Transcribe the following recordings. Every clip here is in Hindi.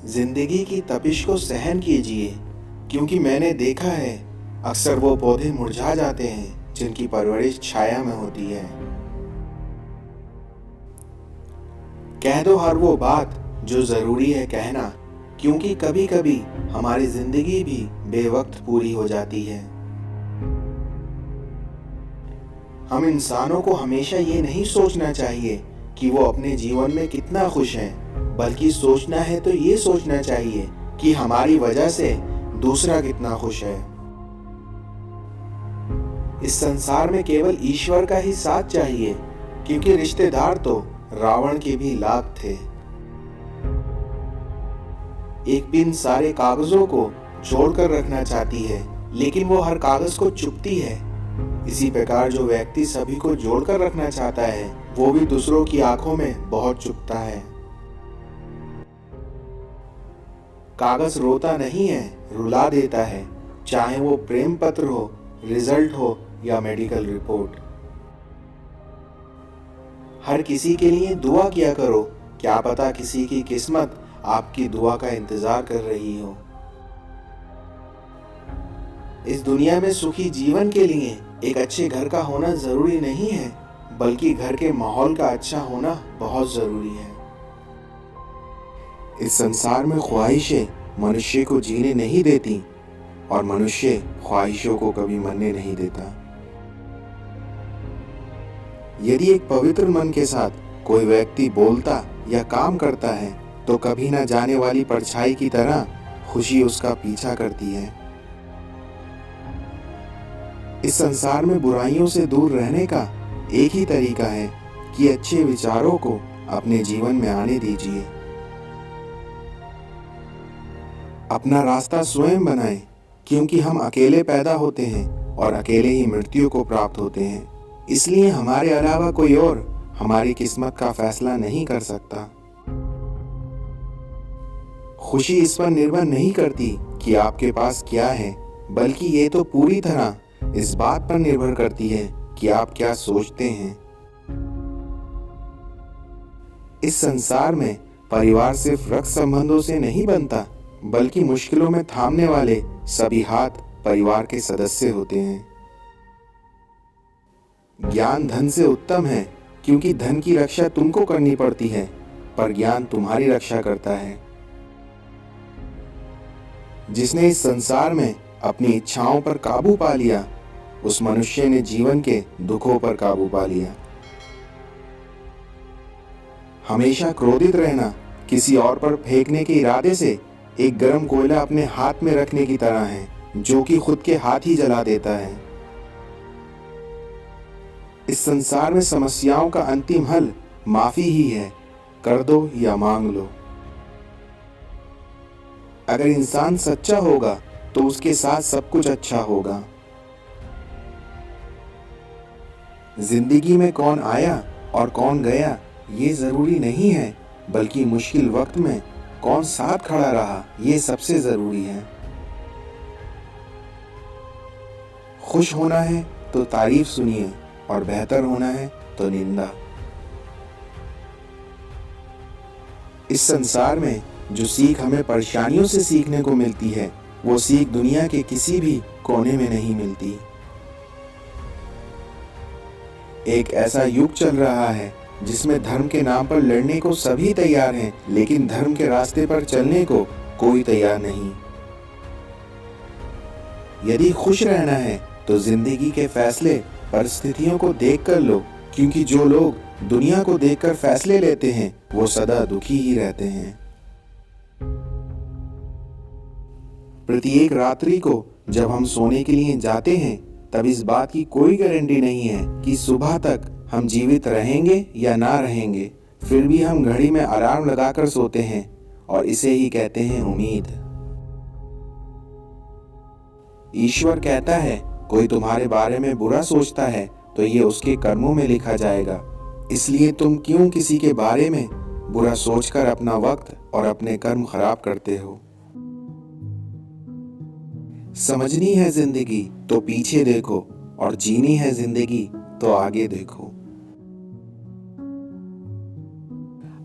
जिंदगी की तपिश को सहन कीजिए, क्योंकि मैंने देखा है अक्सर वो पौधे मुरझा जाते हैं जिनकी परवरिश छाया में होती है। कह दो हर वो बात जो जरूरी है कहना, क्योंकि कभी कभी हमारी जिंदगी भी बेवक्त पूरी हो जाती है। हम इंसानों को हमेशा ये नहीं सोचना चाहिए कि वो अपने जीवन में कितना खुश हैं, बल्कि सोचना है तो ये सोचना चाहिए कि हमारी वजह से दूसरा कितना खुश है। इस संसार में केवल ईश्वर का ही साथ चाहिए, क्योंकि रिश्तेदार तो रावण के भी लाख थे। एक पिन सारे कागजों को जोड़कर रखना चाहती है, लेकिन वो हर कागज को चुपती है। इसी प्रकार जो व्यक्ति सभी को जोड़कर रखना चाहता है, वो भी दूसरों की आंखों में बहुत चुभता है। कागज रोता नहीं है, रुला देता है, चाहे वो प्रेम पत्र हो, रिजल्ट हो या मेडिकल रिपोर्ट। हर किसी के लिए दुआ किया करो, क्या पता किसी की किस्मत आपकी दुआ का इंतजार कर रही हो। इस दुनिया में सुखी जीवन के लिए एक अच्छे घर का होना जरूरी नहीं है, बल्कि घर के माहौल का अच्छा होना बहुत जरूरी है। इस संसार में ख्वाहिशें मनुष्य को जीने नहीं देती, और मनुष्य ख्वाहिशों को कभी मरने नहीं देता। यदि एक पवित्र मन के साथ कोई व्यक्ति बोलता या काम करता है, तो कभी न जाने वाली परछाई की तरह खुशी उसका पीछा करती है। इस संसार में बुराइयों से दूर रहने का एक ही तरीका है कि अच्छे विचारों को अपने जीवन में आने दीजिए। अपना रास्ता स्वयं बनाएं, क्योंकि हम अकेले पैदा होते हैं और अकेले ही मृत्यु को प्राप्त होते हैं। इसलिए हमारे अलावा कोई और हमारी किस्मत का फैसला नहीं कर सकता। खुशी इस पर निर्भर नहीं करती कि आपके पास क्या है, बल्कि ये तो पूरी तरह इस बात पर निर्भर करती है कि आप क्या सोचते हैं। इस संसार में परिवार सिर्फ रक्त संबंधों से नहीं बनता, बल्कि मुश्किलों में थामने वाले सभी हाथ परिवार के सदस्य होते हैं। ज्ञान धन से उत्तम है, क्योंकि धन की रक्षा तुमको करनी पड़ती है, पर ज्ञान तुम्हारी रक्षा करता है। जिसने इस संसार में अपनी इच्छाओं पर काबू पा लिया, उस मनुष्य ने जीवन के दुखों पर काबू पा लिया। हमेशा क्रोधित रहना किसी और पर फेंकने के इरादे से एक गर्म कोयला अपने हाथ में रखने की तरह है, जो कि खुद के हाथ ही जला देता है। इस संसार में समस्याओं का अंतिम हल माफी ही है, कर दो या मांग लो। अगर इंसान सच्चा होगा तो उसके साथ सब कुछ अच्छा होगा। जिंदगी में कौन आया और कौन गया ये जरूरी नहीं है, बल्कि मुश्किल वक्त में कौन साथ खड़ा रहा ये सबसे जरूरी है। खुश होना है तो तारीफ सुनिए, और बेहतर होना है तो निंदा। इस संसार में जो सीख हमें परेशानियों से सीखने को मिलती है, वो सीख दुनिया के किसी भी कोने में नहीं मिलती। एक ऐसा युग चल रहा है जिसमें धर्म के नाम पर लड़ने को सभी तैयार हैं, लेकिन धर्म के रास्ते पर चलने को कोई तैयार नहीं। यदि खुश रहना है तो जिंदगी के फैसले परिस्थितियों को देखकर लो, क्योंकि जो लोग दुनिया को देखकर फैसले लेते हैं वो सदा दुखी ही रहते हैं। प्रत्येक रात्रि को जब हम सोने के लिए जाते हैं, तब इस बात की कोई गारंटी नहीं है कि सुबह तक हम जीवित रहेंगे या ना रहेंगे। फिर भी हम घड़ी में अलार्म लगाकर सोते हैं, और इसे ही कहते हैं उम्मीद। ईश्वर कहता है, कोई तुम्हारे बारे में बुरा सोचता है तो ये उसके कर्मों में लिखा जाएगा। इसलिए तुम क्यों किसी के बारे में बुरा सोचकर अपना वक्त और अपने कर्म खराब करते हो। समझनी है जिंदगी तो पीछे देखो, और जीनी है जिंदगी तो आगे देखो।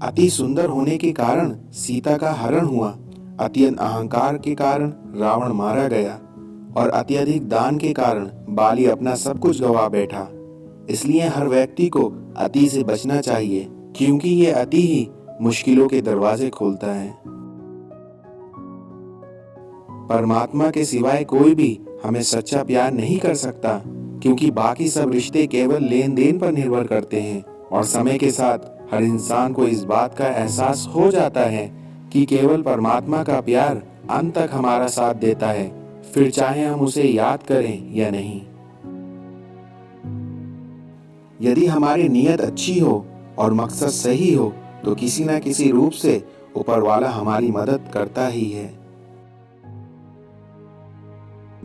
अति सुंदर होने के कारण सीता का हरण हुआ, अत्यंत अहंकार के कारण रावण मारा गया और अत्यधिक दान के कारण बाली अपना सब कुछ गवा बैठा। इसलिए हर व्यक्ति को अति से बचना चाहिए, क्योंकि ये अति ही मुश्किलों के दरवाजे खोलता है। परमात्मा के सिवाय कोई भी हमें सच्चा प्यार नहीं कर सकता, क्योंकि बाकी सब रिश्ते केवल लेन देन पर निर्भर करते हैं। और समय के साथ हर इंसान को इस बात का एहसास हो जाता है कि केवल परमात्मा का प्यार अंत तक हमारा साथ देता है, फिर चाहे हम उसे याद करें या नहीं। यदि हमारी नीयत अच्छी हो और मकसद सही हो तो किसी न किसी रूप से ऊपर वाला हमारी मदद करता ही है।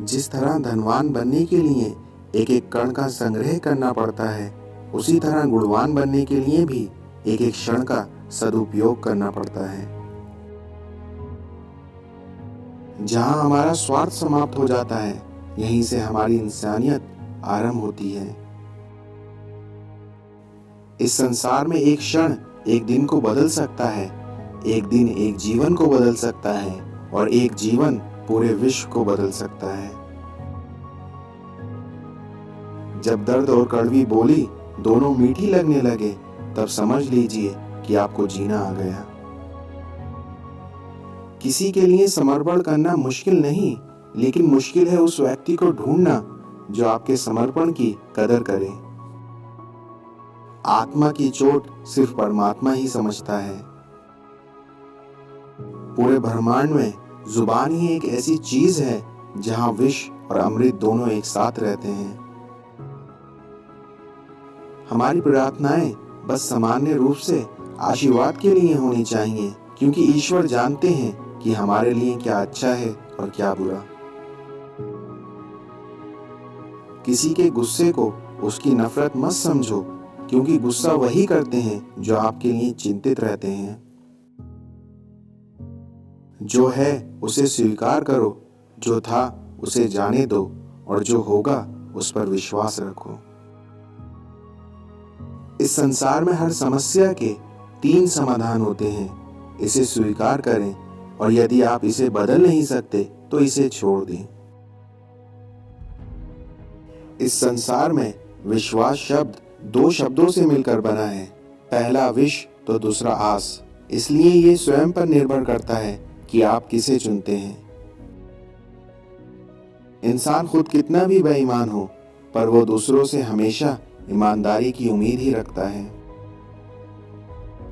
जिस तरह धनवान बनने के लिए एक एक कण का संग्रह करना पड़ता है, उसी तरह गुणवान बनने के लिए भी एक एक क्षण का सदुपयोग करना पड़ता है। जहां हमारा स्वार्थ समाप्त हो जाता है, यहीं से हमारी इंसानियत आरंभ होती है। इस संसार में एक क्षण एक दिन को बदल सकता है, एक दिन एक जीवन को बदल सकता है और एक जीवन पूरे विश्व को बदल सकता है। जब दर्द और कड़वी बोली दोनों मीठी लगने लगे, तब समझ लीजिए कि आपको जीना आ गया। किसी के लिए समर्पण करना मुश्किल नहीं, लेकिन मुश्किल है उस व्यक्ति को ढूंढना जो आपके समर्पण की कदर करे। आत्मा की चोट सिर्फ परमात्मा ही समझता है। पूरे ब्रह्मांड में जुबान ही एक ऐसी चीज है जहां विष और अमृत दोनों एक साथ रहते हैं। हमारी प्रार्थनाएं बस सामान्य रूप से आशीर्वाद के लिए होनी चाहिए, क्योंकि ईश्वर जानते हैं कि हमारे लिए क्या अच्छा है और क्या बुरा। किसी के गुस्से को उसकी नफरत मत समझो, क्योंकि गुस्सा वही करते हैं जो आपके लिए चिंतित रहते हैं। जो है उसे स्वीकार करो, जो था उसे जाने दो और जो होगा उस पर विश्वास रखो। इस संसार में हर समस्या के 3 समाधान होते हैं। इसे स्वीकार करें और यदि आप इसे बदल नहीं सकते तो इसे छोड़ दें। इस संसार में विश्वास शब्द 2 शब्दों से मिलकर बना है, पहला विश तो दूसरा आस। इसलिए ये स्वयं पर निर्भर करता है कि आप किसे चुनते हैं। इंसान खुद कितना भी बेईमान हो, पर वो दूसरों से हमेशा ईमानदारी की उम्मीद ही रखता है।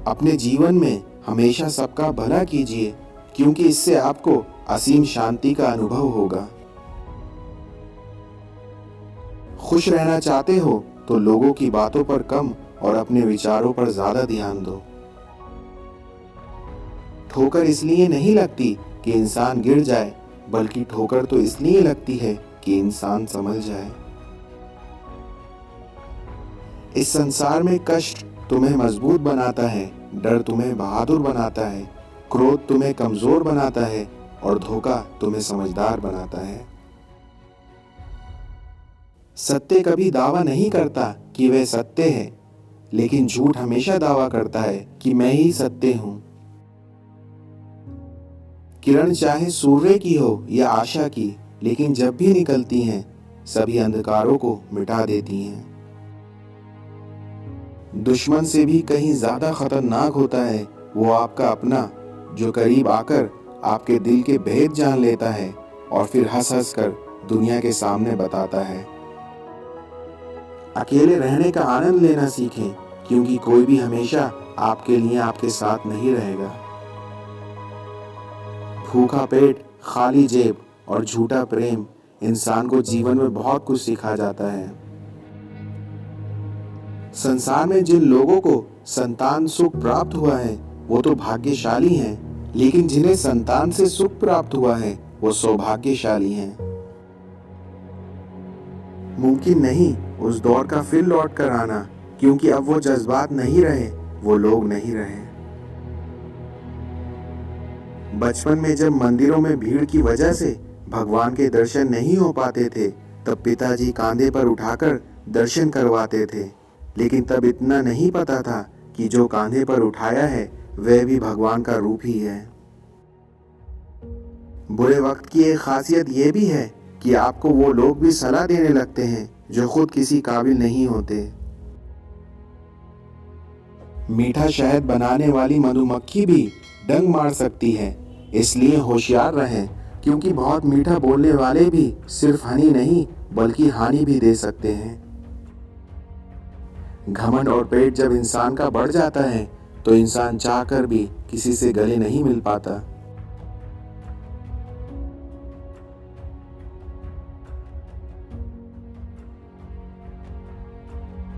अपने जीवन में हमेशा सबका भला कीजिए, क्योंकि इससे आपको असीम शांति का अनुभव होगा। खुश रहना चाहते हो तो लोगों की बातों पर कम और अपने विचारों पर ज्यादा ध्यान दो। ठोकर इसलिए नहीं लगती कि इंसान गिर जाए, बल्कि ठोकर तो इसलिए लगती है कि इंसान संभल जाए। इस संसार में कष्ट तुम्हें मजबूत बनाता है, डर तुम्हें बहादुर बनाता है, क्रोध तुम्हें कमजोर बनाता है और धोखा तुम्हें समझदार बनाता है। सत्य कभी दावा नहीं करता कि वह सत्य है, लेकिन झूठ हमेशा दावा करता है कि मैं ही सत्य हूं। किरण चाहे सूर्य की हो या आशा की, लेकिन जब भी निकलती हैं, सभी अंधकारों को मिटा देती हैं। दुश्मन से भी कहीं ज्यादा खतरनाक होता है वो आपका अपना, जो करीब आकर आपके दिल के भेद जान लेता है और फिर हंस हंस कर दुनिया के सामने बताता है। अकेले रहने का आनंद लेना सीखें, क्योंकि कोई भी हमेशा आपके लिए आपके साथ नहीं रहेगा। भूखा पेट, खाली जेब और झूठा प्रेम इंसान को जीवन में बहुत कुछ सिखा जाता है। संसार में जिन लोगों को संतान सुख प्राप्त हुआ है वो तो भाग्यशाली हैं, लेकिन जिन्हें संतान से सुख प्राप्त हुआ है वो सौभाग्यशाली हैं। मुमकिन नहीं उस दौर का फिर लौट कर आना, क्योंकि अब वो जज्बात नहीं रहे, वो लोग नहीं रहे। बचपन में जब मंदिरों में भीड़ की वजह से भगवान के दर्शन नहीं हो पाते थे, तब पिताजी कांधे पर उठाकर दर्शन करवाते थे, लेकिन तब इतना नहीं पता था कि जो कांधे पर उठाया है वह भी भगवान का रूप ही है। बुरे वक्त की एक खासियत ये भी है कि आपको वो लोग भी सलाह देने लगते हैं जो खुद किसी काबिल नहीं होते। मीठा शहद बनाने वाली मधुमक्खी भी डंक मार सकती है, इसलिए होशियार रहें, क्योंकि बहुत मीठा बोलने वाले भी सिर्फ हनी नहीं बल्कि हानि भी दे सकते हैं। घमंड और पेट जब इंसान का बढ़ जाता है तो इंसान चाहकर भी किसी से गले नहीं मिल पाता।